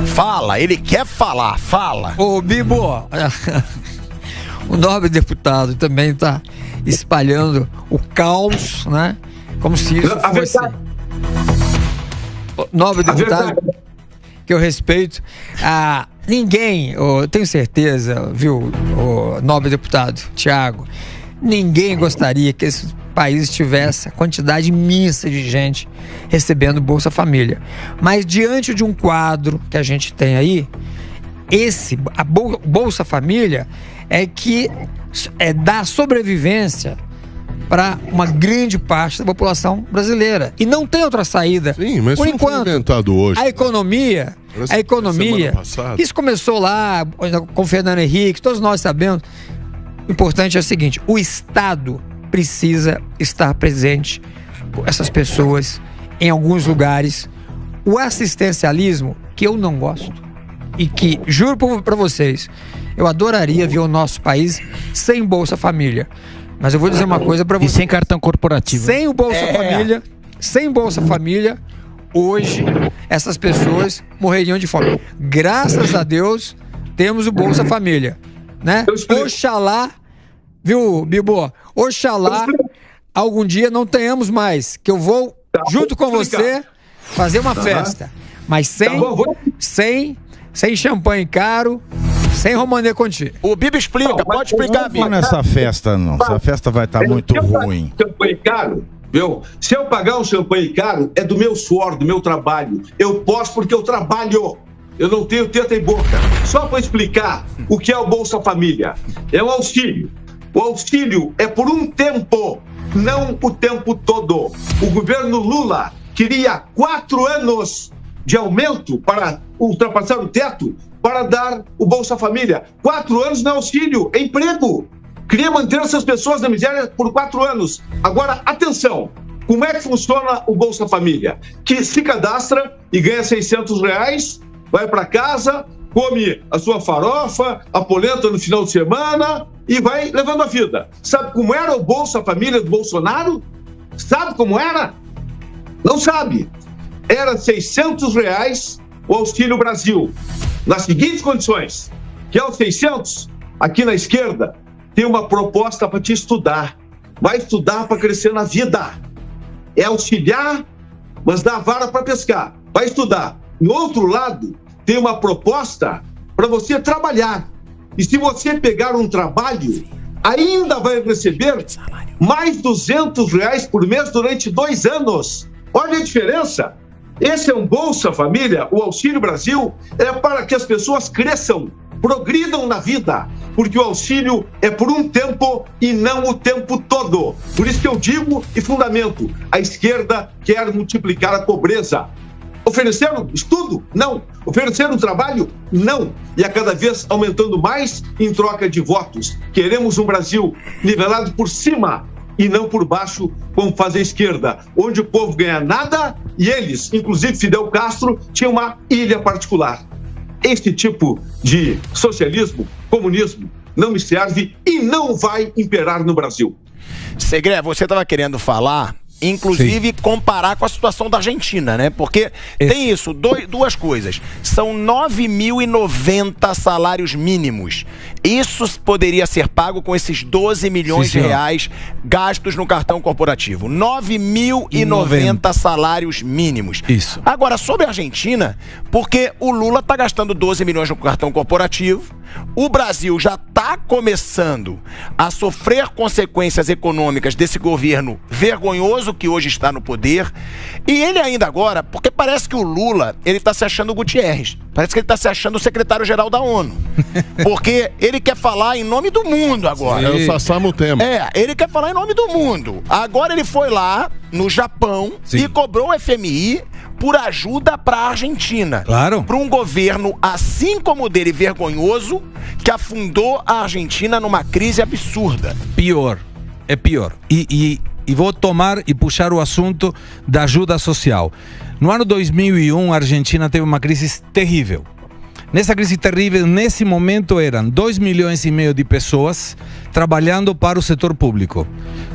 Fala, ele quer falar, fala. Ô, Bibo, o nobre deputado também está espalhando o caos, né? Como se isso fosse... O nobre deputado, que eu respeito, ninguém, eu tenho certeza, viu, o nobre deputado Tiago, ninguém gostaria que esse país tivesse a quantidade imensa de gente recebendo Bolsa Família. Mas diante de um quadro que a gente tem aí, a Bolsa Família dá sobrevivência para uma grande parte da população brasileira. E não tem outra saída. Sim, mas por isso enquanto, não foi inventado hoje. A economia, isso começou lá com o Fernando Henrique, todos nós sabemos. O importante é o seguinte: o Estado precisa estar presente com essas pessoas em alguns lugares. O assistencialismo, que eu não gosto, e que, juro para vocês, eu adoraria ver o nosso país sem Bolsa Família. Mas eu vou dizer uma coisa para vocês. E sem cartão corporativo. Sem o Bolsa Família, hoje, essas pessoas morreriam de fome. Graças a Deus, temos o Bolsa Família, né? Oxalá, viu, Bibo? Oxalá, algum dia não tenhamos mais, que eu vou, junto com você, fazer uma festa. Mas sem champanhe caro, sem Romanée Conti. O Bibo explica, pode explicar, Bibo. Não nessa festa, não. Essa festa vai estar muito ruim. Champanhe caro, viu? Se eu pagar um champanhe caro, é do meu suor, do meu trabalho. Eu posso porque eu trabalho. Eu não tenho teta e boca. Só para explicar o que é o Bolsa Família. É um auxílio. O auxílio é por um tempo, não o tempo todo. O governo Lula queria 4 anos de aumento para ultrapassar o teto, para dar o Bolsa Família. 4 anos não é auxílio, é emprego. Queria manter essas pessoas na miséria por 4 anos. Agora, atenção, como é que funciona o Bolsa Família? Que se cadastra e ganha R$600, vai para casa, come a sua farofa, a polenta no final de semana e vai levando a vida. Sabe como era o Bolsa Família do Bolsonaro? Sabe como era? Não sabe. Era R$600 o Auxílio Brasil. Nas seguintes condições, que é os 600, aqui na esquerda, tem uma proposta para te estudar. Vai estudar para crescer na vida. É auxiliar, mas dá a vara para pescar. Vai estudar. No outro lado, tem uma proposta para você trabalhar. E se você pegar um trabalho, ainda vai receber mais R$200 por mês durante 2 anos. Olha a diferença. Esse é um Bolsa Família, o Auxílio Brasil, é para que as pessoas cresçam, progridam na vida, porque o auxílio é por um tempo e não o tempo todo. Por isso que eu digo e fundamento, a esquerda quer multiplicar a pobreza. Ofereceram estudo? Não. Ofereceram trabalho? Não. E a cada vez aumentando mais em troca de votos. Queremos um Brasil nivelado por cima e não por baixo, como faz a esquerda, onde o povo ganha nada e eles, inclusive Fidel Castro, tinham uma ilha particular. Este tipo de socialismo, comunismo, não me serve e não vai imperar no Brasil. Segré, você estava querendo falar, inclusive comparar com a situação da Argentina, né? Porque tem isso, duas coisas. São 9.090 salários mínimos. Isso poderia ser pago com esses 12 milhões de reais gastos no cartão corporativo. 9.090 salários mínimos. Isso. Agora, sobre a Argentina, porque o Lula está gastando 12 milhões no cartão corporativo, o Brasil já está começando a sofrer consequências econômicas desse governo vergonhoso que hoje está no poder. E ele ainda agora, porque parece que o Lula, ele está se achando o Gutierrez. Parece que ele está se achando o secretário-geral da ONU. Porque ele quer falar em nome do mundo agora. É o Sassamo Tema. Ele quer falar em nome do mundo. Agora ele foi lá no Japão e cobrou o FMI por ajuda para a Argentina. Claro. Para um governo, assim como o dele, vergonhoso, que afundou a Argentina numa crise absurda. Pior. É pior. E vou tomar e puxar o assunto da ajuda social. No ano 2001, a Argentina teve uma crise terrível. Nessa crise terrível, nesse momento, eram 2,5 milhões de pessoas trabalhando para o setor público.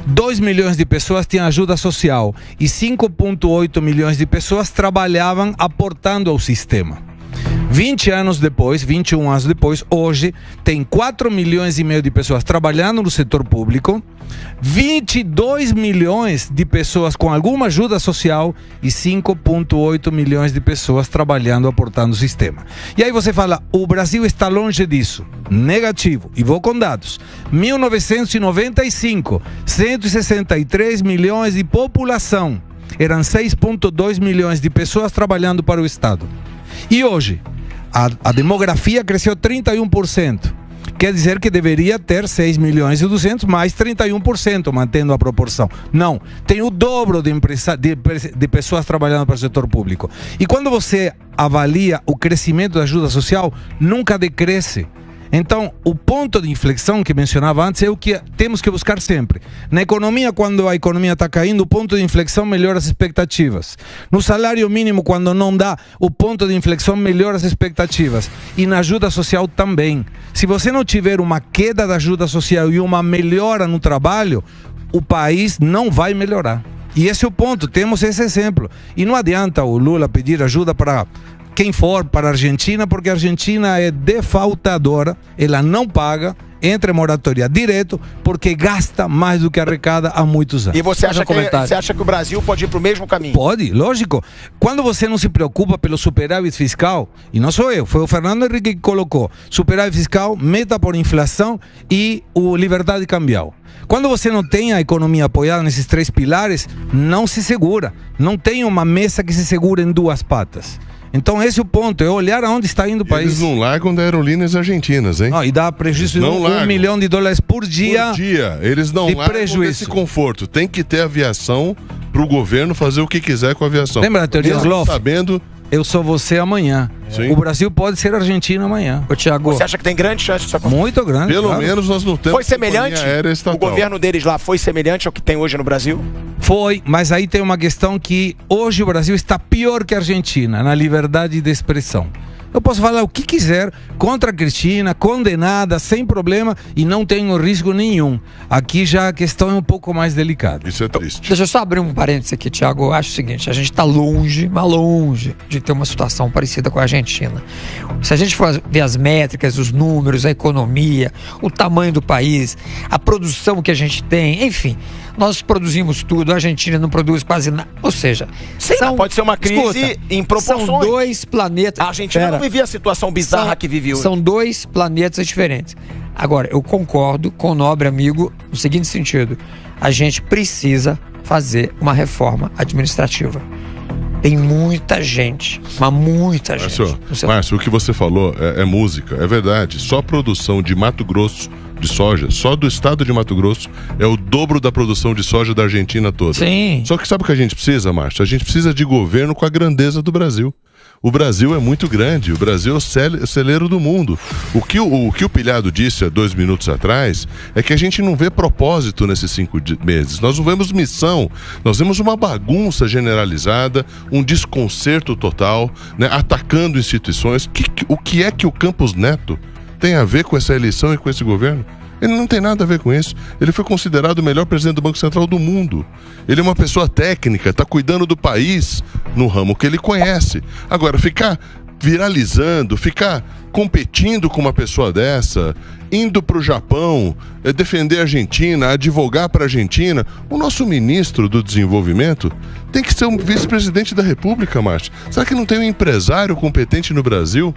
2 milhões de pessoas tinham ajuda social e 5,8 milhões de pessoas trabalhavam aportando ao sistema. 21 anos depois, hoje, tem 4,5 milhões de pessoas trabalhando no setor público, 22 milhões de pessoas com alguma ajuda social e 5,8 milhões de pessoas trabalhando, aportando o sistema. E aí você fala, o Brasil está longe disso. Negativo. E vou com dados. 1995, 163 milhões de população. Eram 6,2 milhões de pessoas trabalhando para o Estado. E hoje, a demografia cresceu 31%. Quer dizer que deveria ter 6 milhões e 200 mais 31%, mantendo a proporção. Não, tem o dobro de pessoas trabalhando para o setor público. E quando você avalia o crescimento da ajuda social, nunca decresce. Então, o ponto de inflexão que mencionava antes é o que temos que buscar sempre. Na economia, quando a economia está caindo, o ponto de inflexão melhora as expectativas. No salário mínimo, quando não dá, o ponto de inflexão melhora as expectativas. E na ajuda social também. Se você não tiver uma queda da ajuda social e uma melhora no trabalho, o país não vai melhorar. E esse é o ponto, temos esse exemplo. E não adianta o Lula pedir ajuda para quem for para a Argentina, porque a Argentina é defaultadora, ela não paga, entra em moratória direto, porque gasta mais do que arrecada há muitos anos. E você acha que o Brasil pode ir para o mesmo caminho? Pode, lógico. Quando você não se preocupa pelo superávit fiscal, e não sou eu, foi o Fernando Henrique que colocou, superávit fiscal, meta por inflação e o liberdade cambial. Quando você não tem a economia apoiada nesses 3 pilares, não se segura. Não tem uma mesa que se segura em 2 patas. Então esse é o ponto, é olhar aonde está indo o país. Eles não largam da aerolíneas argentinas, hein? Não, e dá prejuízo de $1 milhão por dia. Por dia, eles não largam desse conforto. Tem que ter aviação para o governo fazer o que quiser com a aviação. Lembra da teoria Sloff? Sabendo... Eu sou você amanhã. Sim. O Brasil pode ser Argentina amanhã. Ô, Thiago, você acha que tem grande chance disso acontecer? Muito grande. Pelo menos nós não temos. Foi semelhante? O governo deles lá foi semelhante ao que tem hoje no Brasil? Foi, mas aí tem uma questão que hoje o Brasil está pior que a Argentina na liberdade de expressão. Eu posso falar o que quiser contra a Cristina, condenada, sem problema, e não tenho risco nenhum. Aqui já a questão é um pouco mais delicada. Isso é triste. Deixa eu só abrir um parênteses aqui, Thiago. Eu acho o seguinte, a gente está longe, mas longe de ter uma situação parecida com a Argentina. Se a gente for ver as métricas, os números, a economia, o tamanho do país, a produção que a gente tem, enfim, nós produzimos tudo, a Argentina não produz quase nada. Ou seja, pode ser uma crise em proporções. São 2 planetas. A Argentina não vivia a situação bizarra que viveu. São 2 planetas diferentes. Agora, eu concordo com o nobre amigo no seguinte sentido: a gente precisa fazer uma reforma administrativa. Tem muita gente, mas muita gente. Márcio, o que você falou é música, é verdade. Só a produção de Mato Grosso de soja, só do estado de Mato Grosso, é o dobro da produção de soja da Argentina toda. Sim. Só que sabe o que a gente precisa, Márcio? A gente precisa de governo com a grandeza do Brasil. O Brasil é muito grande, o Brasil é o celeiro do mundo. O que o Pilhado disse há 2 minutos atrás é que a gente não vê propósito nesses 5 meses. Nós não vemos missão, nós vemos uma bagunça generalizada, um desconcerto total, né, atacando instituições. O que é que o Campos Neto tem a ver com essa eleição e com esse governo? Ele não tem nada a ver com isso. Ele foi considerado o melhor presidente do Banco Central do mundo. Ele é uma pessoa técnica, está cuidando do país no ramo que ele conhece. Agora, ficar viralizando, ficar competindo com uma pessoa dessa, indo para o Japão, defender a Argentina, advogar para a Argentina, o nosso ministro do desenvolvimento tem que ser um vice-presidente da República, Márcio. Será que não tem um empresário competente no Brasil?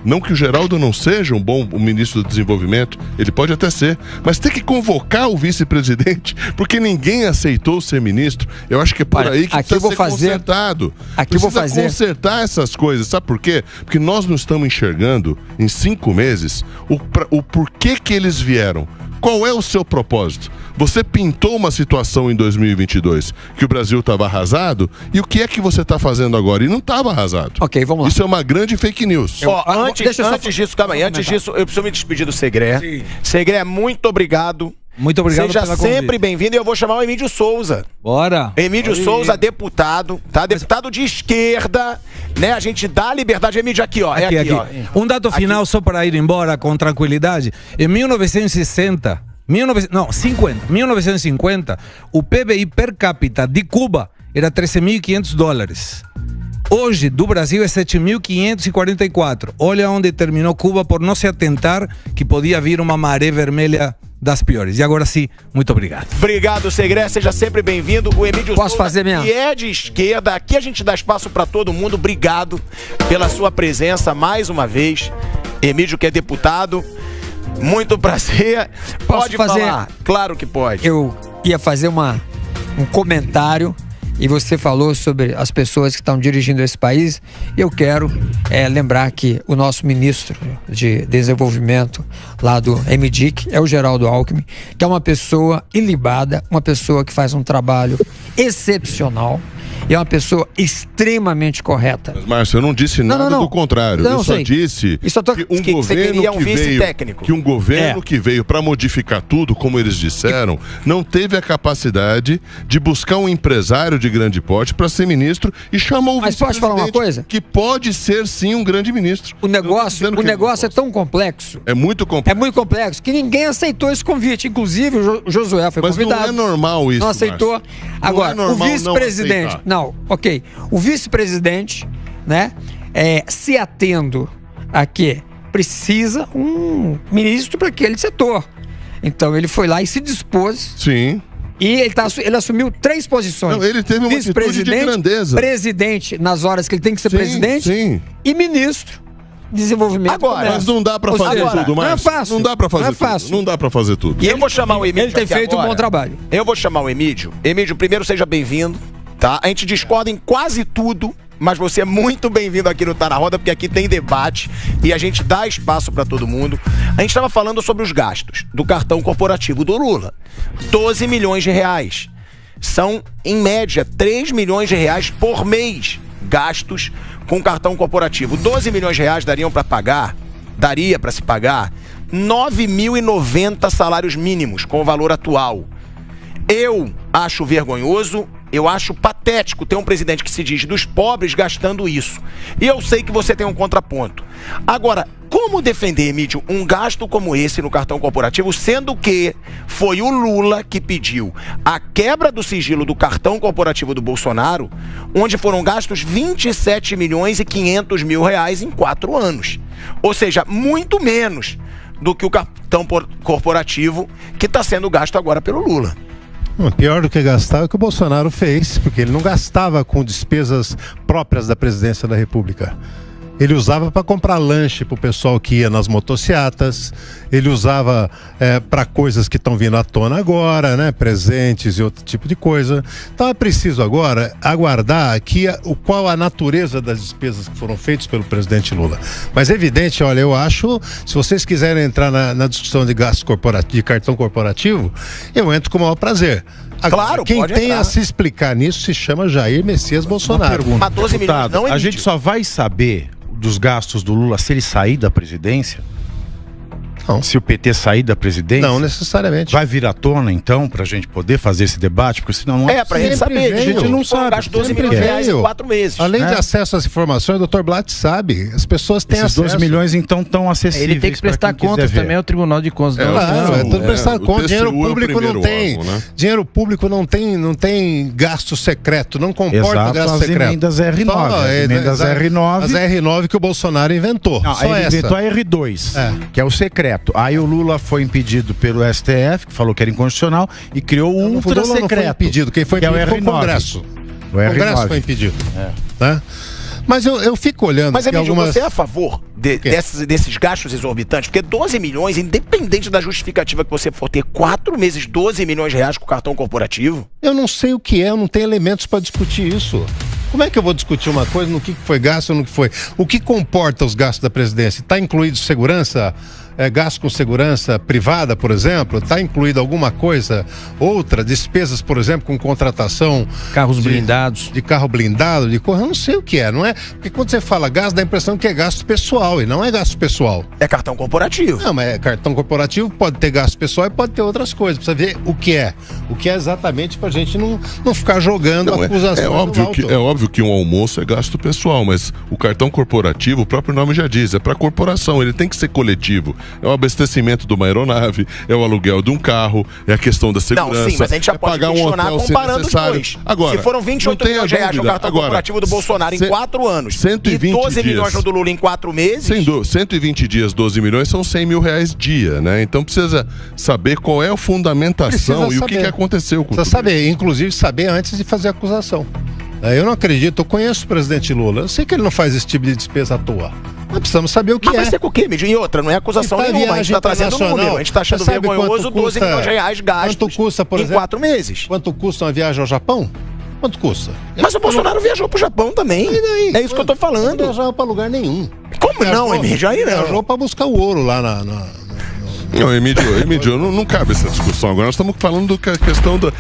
Não que o Geraldo não seja um bom ministro do desenvolvimento, ele pode até ser, mas tem que convocar o vice-presidente, porque ninguém aceitou ser ministro. Eu acho que é por aí que precisa ser consertado. Precisa consertar essas coisas, sabe por quê? Porque nós não estamos enxergando, em 5 meses, o porquê que eles vieram. Qual é o seu propósito? Você pintou uma situação em 2022 que o Brasil estava arrasado, e o que é que você está fazendo agora? E não estava arrasado. Ok, vamos lá. Isso é uma grande fake news. Antes disso, eu preciso me despedir do Segré. Segré, muito obrigado. Muito obrigado. Seja sempre bem-vindo, e eu vou chamar o Emílio Souza. Bora. Emílio Souza, deputado, tá? Deputado de esquerda, né? A gente dá liberdade. Emílio, aqui, ó. Aqui. Ó. Um dado final só para ir embora com tranquilidade. Em 1950, o PBI per capita de Cuba era $13.500. Hoje, do Brasil, é 7.544. Olha onde terminou Cuba por não se atentar que podia vir uma maré vermelha das piores. E agora sim, muito obrigado. Obrigado, Segré. Seja sempre bem-vindo. O Emílio Posso Souza, fazer mesmo? que é de esquerda. Aqui a gente dá espaço para todo mundo. Obrigado pela sua presença mais uma vez. Emílio, que é deputado. Muito prazer. Pode falar. Claro que pode. Eu ia fazer um comentário. E você falou sobre as pessoas que estão dirigindo esse país. Eu quero lembrar que o nosso ministro de desenvolvimento lá do MDIC é o Geraldo Alckmin, que é uma pessoa ilibada, uma pessoa que faz um trabalho excepcional. E é uma pessoa extremamente correta. Mas, Márcio, eu não disse nada do contrário. Eu só disse que um governo que veio para modificar tudo, como eles disseram, não teve a capacidade de buscar um empresário de grande porte para ser ministro e chamou o vice-presidente. Mas posso falar uma coisa? Que pode ser, sim, um grande ministro. O negócio é tão complexo. É muito complexo. É muito complexo que ninguém aceitou esse convite. Inclusive, o Josué foi convidado. Mas não é normal isso, não aceitou. Márcio. Agora, o vice-presidente... Ok. O vice-presidente, né, se atendo a que precisa um ministro para aquele setor. Então ele foi lá e se dispôs. Sim. E ele assumiu 3 posições. Não, ele teve uma atitude de grandeza. Presidente nas horas que ele tem que ser presidente. E ministro de desenvolvimento. Agora, mas não dá para fazer tudo, Márcio. Não é fácil. Não dá para fazer tudo. Não dá para fazer tudo. E eu vou chamar o Emílio. Ele tem feito um bom trabalho. Eu vou chamar o Emílio. Emílio, primeiro seja bem-vindo. Tá? A gente discorda em quase tudo, mas você é muito bem-vindo aqui no Tá Na Roda, porque aqui tem debate e a gente dá espaço para todo mundo. A gente estava falando sobre os gastos do cartão corporativo do Lula. 12 milhões de reais. São, em média, 3 milhões de reais por mês gastos com cartão corporativo. 12 milhões de reais daria para se pagar 9.090 salários mínimos com o valor atual. Eu acho vergonhoso, eu acho patético ter um presidente que se diz dos pobres gastando isso. E eu sei que você tem um contraponto. Agora, como defender, Emílio, um gasto como esse no cartão corporativo, sendo que foi o Lula que pediu a quebra do sigilo do cartão corporativo do Bolsonaro, onde foram gastos 27 milhões e 500 mil reais em 4 anos. Ou seja, muito menos do que o cartão corporativo que está sendo gasto agora pelo Lula. Pior do que gastar é o que o Bolsonaro fez, porque ele não gastava com despesas próprias da presidência da República. Ele usava para comprar lanche para o pessoal que ia nas motocicletas, ele usava para coisas que estão vindo à tona agora, né? Presentes e outro tipo de coisa. Então é preciso agora aguardar aqui qual a natureza das despesas que foram feitas pelo presidente Lula. Mas é evidente, olha, eu acho, se vocês quiserem entrar na discussão de gasto corporativo, de cartão corporativo, eu entro com o maior prazer. Agora, claro, quem tem a se explicar nisso se chama Jair Messias Bolsonaro. Mas 12 milhões não é. A gente só vai saber dos gastos do Lula se ele sair da presidência? Não. Se o PT sair da presidência? Não necessariamente. Vai vir à tona, então, pra gente poder fazer esse debate? Porque senão não é pra gente saber. A gente não sabe. Gasto 12 milhões de reais em 4 meses. Além de acesso às informações, o Dr. Blatt sabe. As pessoas têm acesso. Esses 12 milhões, então, tão acessíveis. Ele tem que prestar contas também ao Tribunal de Contas. Claro, é tudo prestar conta. Dinheiro público não tem. Órgão, né? Dinheiro público não tem gasto secreto. Não comporta gasto secreto. Emendas R9. Emendas R9. As R9 que o Bolsonaro inventou. Não, só ele inventou a R2, que é o secreto. Aí o Lula foi impedido pelo STF, que falou que era inconstitucional, e criou o ultra secreto. Não foi impedido, quem foi impedido foi o Congresso. O Congresso foi impedido. Né? Mas eu fico olhando... Mas, Emílio, você é a favor desses gastos exorbitantes? Porque 12 milhões, independente da justificativa que você for ter, 4 meses, 12 milhões de reais com cartão corporativo? Eu não sei o que é, eu não tenho elementos para discutir isso. Como é que eu vou discutir uma coisa no que foi gasto ou no que foi? O que comporta os gastos da presidência? Está incluído segurança? gasto com segurança privada, por exemplo? Está incluído alguma coisa? Outra, despesas, por exemplo, com contratação... Carros blindados. De carro blindado, de corra, eu não sei o que é, não é? Porque quando você fala gasto, dá a impressão que é gasto pessoal, e não é gasto pessoal. É cartão corporativo. Não, mas cartão corporativo pode ter gasto pessoal e pode ter outras coisas. Precisa ver o que é. O que é exatamente pra gente não ficar jogando acusações. É óbvio que um almoço é gasto pessoal, mas o cartão corporativo, o próprio nome já diz, é pra corporação, ele tem que ser coletivo. É o abastecimento de uma aeronave, é o aluguel de um carro, é a questão da segurança. Não, sim, mas a gente já pode questionar comparando os dois. Agora, se foram 28 milhões de reais no cartão corporativo do Bolsonaro em 4 anos 120 e 12 dias, milhões no do Lula em 4 meses... Sem dúvida, 120 dias, 12 milhões são 100 mil reais dia, né? Então precisa saber qual é a fundamentação e o que aconteceu com precisa saber, inclusive saber antes de fazer a acusação. Eu não acredito, eu conheço o presidente Lula, eu sei que ele não faz esse tipo de despesa à toa. Nós precisamos saber o que Vai ser com o quê, Mídia? E outra, não é acusação nenhuma, a gente está trazendo um número, a gente está achando vergonhoso 12 milhões de reais gastos quanto custa, por exemplo, em 4 meses. Quanto custa uma viagem ao Japão? Quanto custa? Mas o Bolsonaro viajou pro Japão também. É isso que eu tô falando. Não viajava pra lugar nenhum. Como não, Emílio? Aí não. Viajou pra buscar o ouro lá Não, Emílio, não cabe essa discussão. Agora nós estamos falando da questão do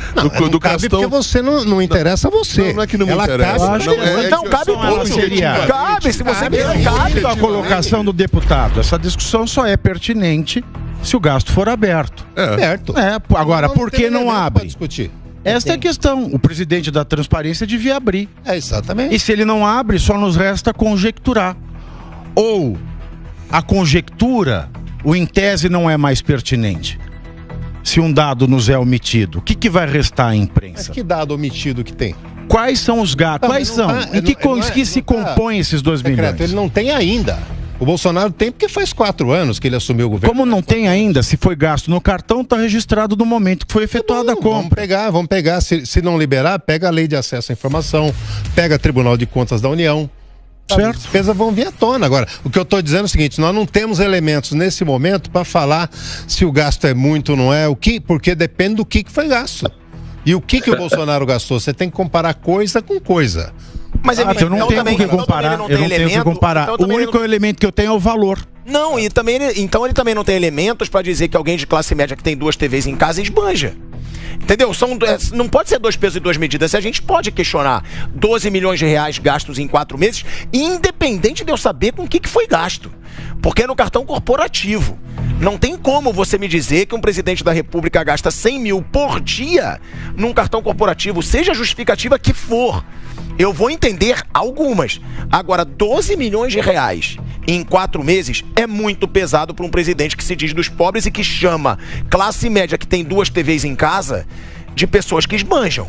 cabe porque você não interessa a você. Não é que não me interessa. Não, cabe tudo. Cabe, se você quiser, cabe. A colocação do deputado. Essa discussão só é pertinente se o gasto for aberto. Certo. Agora, por que não abre? Discutir. Esta é a questão. O presidente da Transparência devia abrir. Exatamente. E se ele não abre, só nos resta conjecturar. Ou a conjectura, o em tese não é mais pertinente. Se um dado nos é omitido, o que vai restar à imprensa? Mas que dado omitido que tem? Quais são os gastos? Quais são? Em que se compõem esses 2 milhões? Ele não tem ainda. O Bolsonaro tem porque faz 4 anos que ele assumiu o governo. Como não tem ainda, se foi gasto no cartão, está registrado no momento que foi efetuada a compra. Vamos pegar, se não liberar, pega a lei de acesso à informação, pega o Tribunal de Contas da União. Certo. As despesas vão vir à tona. Agora, o que eu estou dizendo é o seguinte, nós não temos elementos nesse momento para falar se o gasto é muito ou não é, porque depende do que foi gasto. E o que o Bolsonaro gastou? Você tem que comparar coisa com coisa. Mas eu não tenho o que comparar. Eu não tenho o que comparar. O único elemento que eu tenho é o valor. Não, e também então ele também não tem elementos para dizer que alguém de classe média que tem 2 TVs em casa esbanja. Entendeu? Não pode ser 2 pesos e 2 medidas. A gente pode questionar 12 milhões de reais gastos em 4 meses, independente de eu saber com o que foi gasto. Porque é no cartão corporativo. Não tem como você me dizer que um presidente da República gasta 100 mil por dia num cartão corporativo, seja a justificativa que for. Eu vou entender algumas. Agora, 12 milhões de reais em 4 meses é muito pesado para um presidente que se diz dos pobres e que chama classe média que tem 2 TVs em casa de pessoas que esbanjam.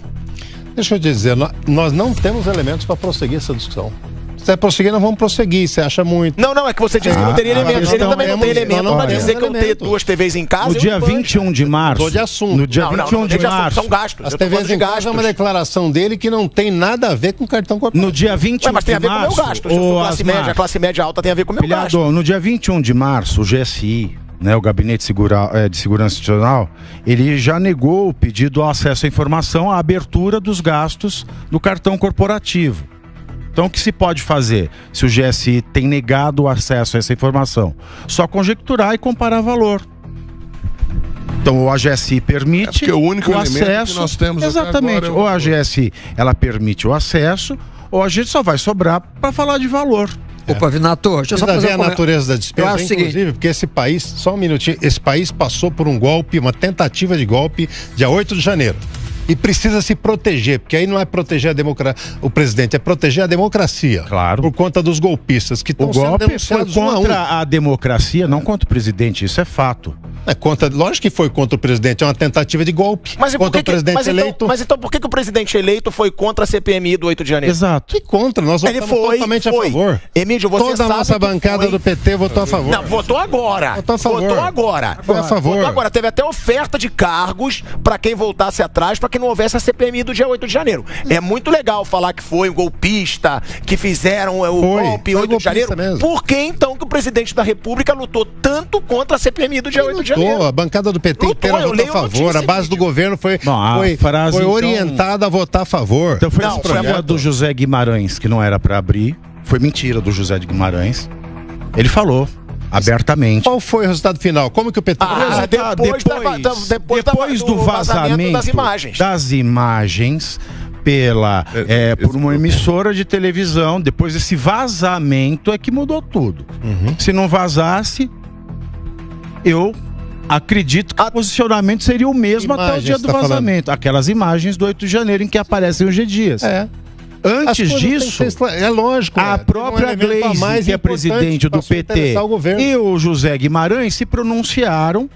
Deixa eu dizer, nós não temos elementos para prosseguir essa discussão. Se é prosseguir, nós vamos prosseguir, você acha muito. Não, é que você disse que não teria elementos. Ele também não tem elemento para dizer que eu tenho 2 TVs em casa. No dia 21 de março. Tô de assunto. No dia 21 de março. São gastos. As TVs em casa é uma declaração dele que não tem nada a ver com cartão corporativo. No dia 21 de março. Mas tem a ver com o meu gasto. Se eu sou classe média, a classe média alta tem a ver com o meu gasto. No dia 21 de março, o GSI, o Gabinete de Segurança Institucional, ele já negou o pedido ao acesso à informação, à abertura dos gastos do cartão corporativo. Então, o que se pode fazer se o GSI tem negado o acesso a essa informação? Só conjecturar e comparar valor. Então, ou a GSI permite o único acesso. Que nós temos exatamente. Ou a GSI ela permite o acesso, ou a gente só vai sobrar para falar de valor. Opa, Vinato, deixa eu só fazer a natureza da despesa, inclusive, porque esse país, só um minutinho, esse país passou por um golpe, uma tentativa de golpe, dia 8 de janeiro. E precisa se proteger, porque aí não é proteger o presidente, é proteger a democracia. Claro. Por conta dos golpistas que estão sendo denunciados. O golpe foi contra a democracia, não contra o presidente, isso é fato. Lógico que foi contra o presidente, é uma tentativa de golpe. Mas contra o presidente eleito. Mas então por que o presidente eleito foi contra a CPMI do 8 de janeiro? Exato. Que contra? Nós votamos totalmente a favor. Emílio, você Toda sabe a nossa bancada do PT votou a favor. Não, votou agora. Votou a favor. Votou agora. Foi a favor. Votou agora. Teve até oferta de cargos para quem voltasse atrás, para que não houvesse a CPMI do dia 8 de janeiro. É muito legal falar que foi um golpista, que fizeram o golpe 8 de janeiro. Mesmo. Por que então que o presidente da República lutou tanto contra a CPMI do dia 8 de janeiro? A bancada do PT inteira votou a favor. A base do governo foi orientada a votar a favor. Então foi esse projeto do José Guimarães, que não era para abrir. Foi mentira do José de Guimarães. Ele falou. Abertamente. Qual foi o resultado final? Como que o PT... Depois do vazamento das imagens por uma emissora de televisão, depois desse vazamento é que mudou tudo. Se não vazasse, eu acredito que o posicionamento seria o mesmo até o dia do vazamento. Aquelas imagens do 8 de janeiro em que aparecem o G. Dias. Antes disso, é lógico, a própria Gleisi, que é presidente do PT, e o José Guimarães se pronunciaram.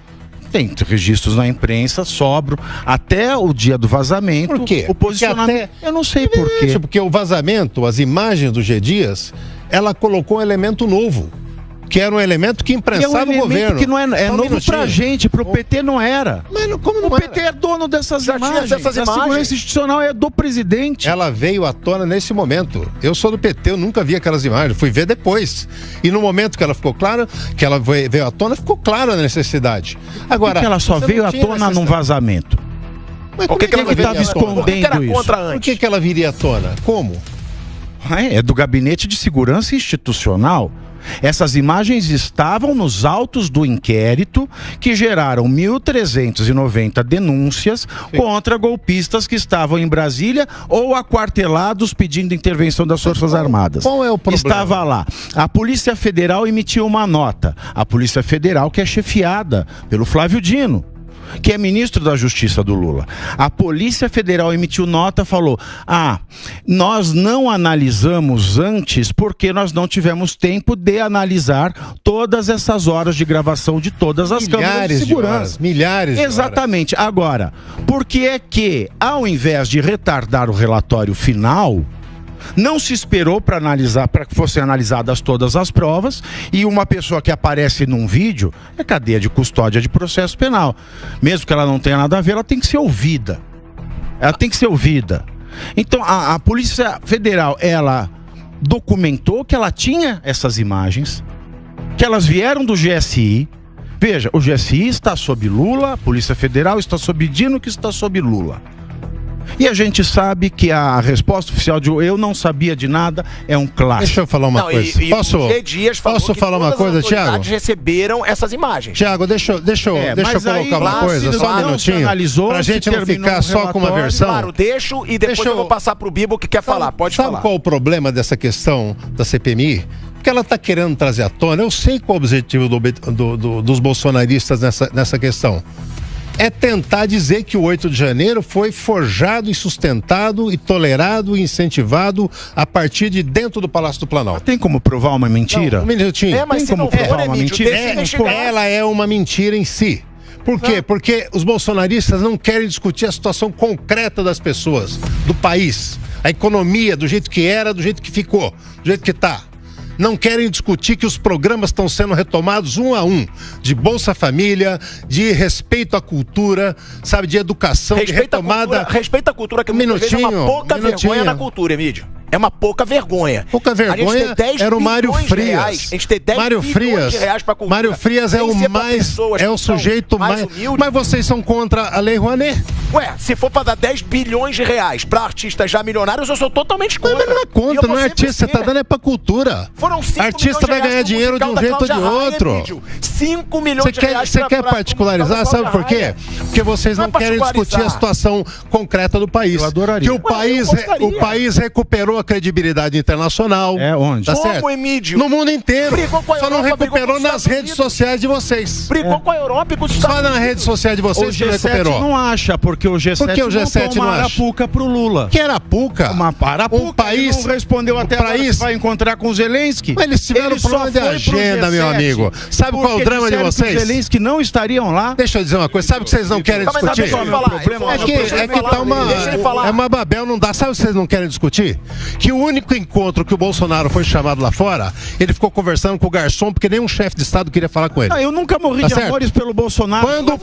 Tem registros na imprensa, sobram, até o dia do vazamento. Por quê? O posicionamento. Eu não sei por quê. Porque o vazamento, as imagens do G. Dias, ela colocou um elemento novo. Que era um elemento que imprensava o governo. Que não é novo pra gente, pro PT não era. Mas como não o PT é dono dessas imagens. A segurança institucional é do presidente. Ela veio à tona nesse momento. Eu sou do PT, eu nunca vi aquelas imagens, fui ver depois. E no momento que ela ficou clara, que ela veio à tona, ficou clara a necessidade. Agora, que ela só veio à tona num vazamento. Mas por que ela estava escondendo isso? Por que ela viria à tona? Como? É do Gabinete de Segurança Institucional. Essas imagens estavam nos autos do inquérito que geraram 1.390 denúncias contra golpistas que estavam em Brasília ou aquartelados pedindo intervenção das Forças Armadas. Qual é o problema? Estava lá. A Polícia Federal emitiu uma nota. A Polícia Federal, que é chefiada pelo Flávio Dino, que é ministro da Justiça do Lula. A Polícia Federal emitiu nota, falou: nós não analisamos antes porque nós não tivemos tempo de analisar todas essas horas de gravação de todas as câmeras de segurança. Milhares de horas. Exatamente. Agora, por que é que, ao invés de retardar o relatório final, não se esperou para analisar, para que fossem analisadas todas as provas, e uma pessoa que aparece num vídeo é cadeia de custódia de processo penal. Mesmo que ela não tenha nada a ver, ela tem que ser ouvida. Ela tem que ser ouvida. Então, a Polícia Federal, ela documentou que ela tinha essas imagens, que elas vieram do GSI. Veja, o GSI está sob Lula, a Polícia Federal está sob Dino, que está sob Lula. E a gente sabe que a resposta oficial de eu não sabia de nada é um clássico. Deixa eu falar uma coisa. Posso falar uma coisa, Thiago? Receberam essas imagens. Thiago, deixa eu colocar uma coisa, só um minutinho. Pra gente não ficar só com uma versão. Claro, deixo e depois eu vou passar pro Bibo que quer falar. Pode falar. Sabe qual o problema dessa questão da CPMI? Porque ela está querendo trazer à tona. Eu sei qual é o objetivo dos bolsonaristas nessa questão. É tentar dizer que o 8 de janeiro foi forjado e sustentado e tolerado e incentivado a partir de dentro do Palácio do Planalto. Tem como provar uma mentira? Não, um minutinho. Mas tem como provar uma mentira? Ela é uma mentira em si. Por quê? Porque os bolsonaristas não querem discutir a situação concreta das pessoas, do país, a economia, do jeito que era, do jeito que ficou, do jeito que está. Não querem discutir que os programas estão sendo retomados um a um, de Bolsa Família, de respeito à cultura, sabe, de educação, de retomada. Respeito à cultura, que muitas vezes é uma pouca vergonha na cultura, Emílio. É uma pouca vergonha. Pouca vergonha era o Mário Frias. A gente tem 10 bilhões de reais pra cultura. Mário Frias é o sujeito mais humilde. Mas vocês são contra a Lei Rouanet? Ué, se for pra dar 10 bilhões de reais pra artistas já milionários, eu sou totalmente contra. Mas não é contra, não é artista, você tá dando é pra cultura. Foram 5 artista vai ganhar dinheiro de um jeito ou de outro. 5 milhões de reais. Você quer particularizar, sabe por quê? Porque vocês não querem discutir a situação concreta do país. Eu adoraria. Que o país recuperou a credibilidade internacional. É onde? Tá certo? No mundo inteiro. Só não recuperou nas redes sociais de vocês. Brigou com a Europa e com os Estados Unidos. Só nas redes sociais de vocês que recuperou. Não acha, porque o G7 não arapuca pro Lula. Que arapuca? Uma arapuca. Um país não respondeu até agora que vai encontrar com o Zelensky. Mas eles tiveram problema de agenda, meu amigo. Sabe qual é o drama de vocês? Os Zelensky não estariam lá. Deixa eu dizer uma coisa. Sabe o que vocês não querem discutir? É que tá uma Babel, não dá. Sabe o que vocês não querem discutir? Que o único encontro que o Bolsonaro foi chamado lá fora, ele ficou conversando com o garçom, porque nenhum chefe de Estado queria falar com ele. Não, eu nunca morri de amores pelo Bolsonaro. Quando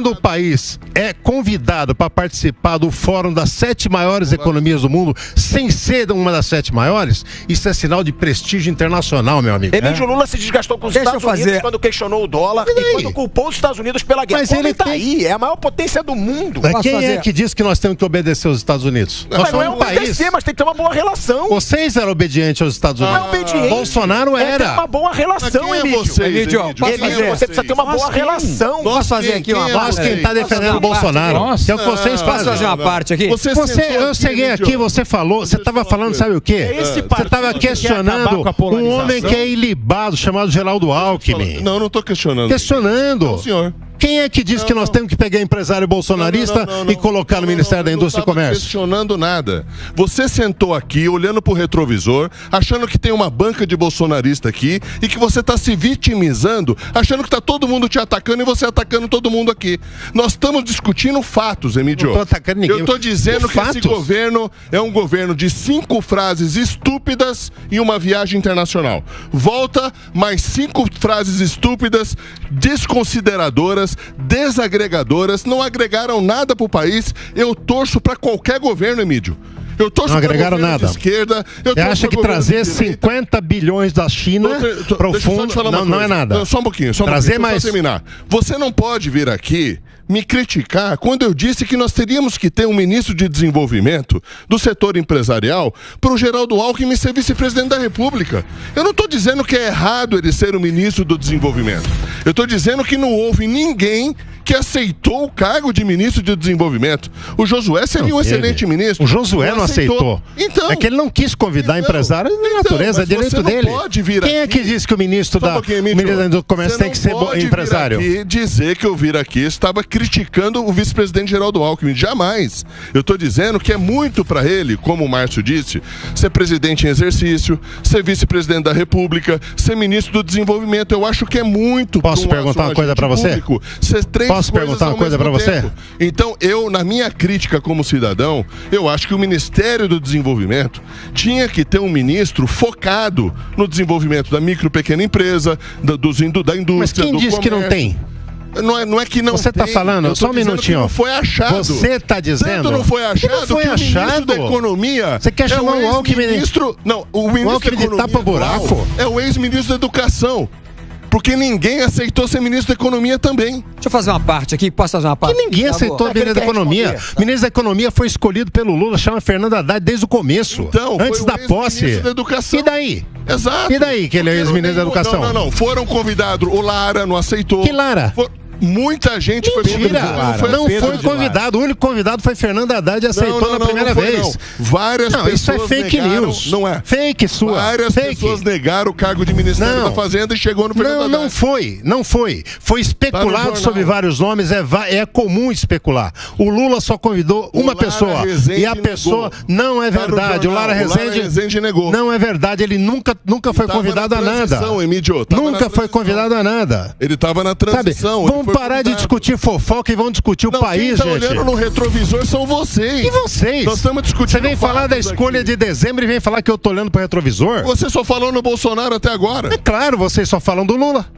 o país é convidado para participar do fórum das 7 maiores economias do mundo, sem ser uma das 7 maiores, isso é sinal de prestígio internacional, meu amigo. Emílio Lula se desgastou com os Estados Unidos quando questionou o dólar e quando culpou os Estados Unidos pela guerra. Mas ele tá aí, é a maior potência do mundo. Quem é que diz que nós temos que obedecer aos Estados Unidos? Mas não é obedecer, mas tem que ter uma boa relação. Vocês eram obedientes aos Estados Unidos. Não é obediente. Bolsonaro era. Tem uma boa relação, Emílio. Você precisa ter uma boa relação. Posso fazer aqui uma parte? Nós quem está defendendo o Bolsonaro. Que é o que vocês fazem. Posso fazer uma parte aqui? Eu cheguei aqui, você falou, você estava falando, sabe o quê? Você estava questionando um homem que é ilibado, chamado Geraldo Alckmin. Não estou questionando. Questionando. Não, senhor. Quem é que diz que nós temos que pegar empresário bolsonarista e colocar no Ministério da Indústria e Comércio? Não estou questionando nada. Você sentou aqui, olhando pro retrovisor, achando que tem uma banca de bolsonarista aqui e que você está se vitimizando, achando que está todo mundo te atacando e você atacando todo mundo aqui. Nós estamos discutindo fatos, Emílio. Não estou atacando ninguém. Eu estou dizendo que esse governo é um governo de 5 frases estúpidas e uma viagem internacional. Volta, mais 5 frases estúpidas, desconsideradoras, desagregadoras, não agregaram nada para o país. Eu torço para qualquer governo, Emílio. Eu torço não agregaram nada. De esquerda. Você acha que trazer 50 bilhões da China para o fundo não é nada? Só um pouquinho, trazer mais. Só terminar. Você não pode vir aqui me criticar quando eu disse que nós teríamos que ter um ministro de desenvolvimento do setor empresarial para o Geraldo Alckmin ser vice-presidente da República. Eu não estou dizendo que é errado ele ser o ministro do desenvolvimento. Eu estou dizendo que não houve ninguém que aceitou o cargo de ministro de desenvolvimento. O Josué seria um excelente ministro. O Josué não aceitou. Então, é que ele não quis convidar empresário, é natureza, é direito dele. Quem é que disse que o ministro da Indústria e Comércio tem que ser empresário? Vir aqui dizer que eu vir aqui estava criticando o vice-presidente Geraldo Alckmin. Jamais. Eu estou dizendo que é muito para ele, como o Márcio disse, ser presidente em exercício, ser vice-presidente da República, ser ministro do desenvolvimento. Eu acho que é muito. Posso perguntar uma coisa para você? Posso perguntar uma coisa para você? Então, eu, na minha crítica como cidadão, eu acho que o Ministério do Desenvolvimento tinha que ter um ministro focado no desenvolvimento da micro e pequena empresa, da indústria. Mas quem disse que não tem? Não é que não você está falando, só um minutinho. Não foi achado. Você está dizendo. Tanto não foi achado não foi que achado. O ministro da Economia. Você quer chamar o Alckmin? Não, o ministro da Economia de tapa-buraco é o ex-ministro da Educação. Porque ninguém aceitou ser ministro da Economia também. Deixa eu fazer uma parte aqui. Posso fazer uma parte? Que ninguém aceitou a ministro da Economia. O ministro da Economia foi escolhido pelo Lula, chama Fernando Haddad desde o começo. Então, antes da posse. Da Educação. E daí? Exato. E daí que ele é ex-ministro da Educação? Não. Foram convidados. O Lara não aceitou. Que Lara? Muita gente foi convidada. Não foi convidado. O único convidado foi Fernando Haddad e aceitou na primeira vez. Várias pessoas isso é fake news. Não é. Fake sua. Várias pessoas negaram o cargo de Ministério da Fazenda e chegou no Fernando Haddad. Não foi. Foi especulado sobre vários nomes. É comum especular. O Lula só convidou uma pessoa. E a pessoa não é verdade. O Lara Rezende negou. Não é verdade. Ele nunca foi convidado a nada. Nunca foi convidado a nada. Ele estava na transição. Vamos parar de discutir fofoca e vamos discutir o país, quem tá olhando no retrovisor são vocês. E vocês? Nós estamos discutindo. Você vem falar da escolha de dezembro e vem falar que eu tô olhando pro retrovisor? Você só falou no Bolsonaro até agora. É claro, vocês só falam do Lula.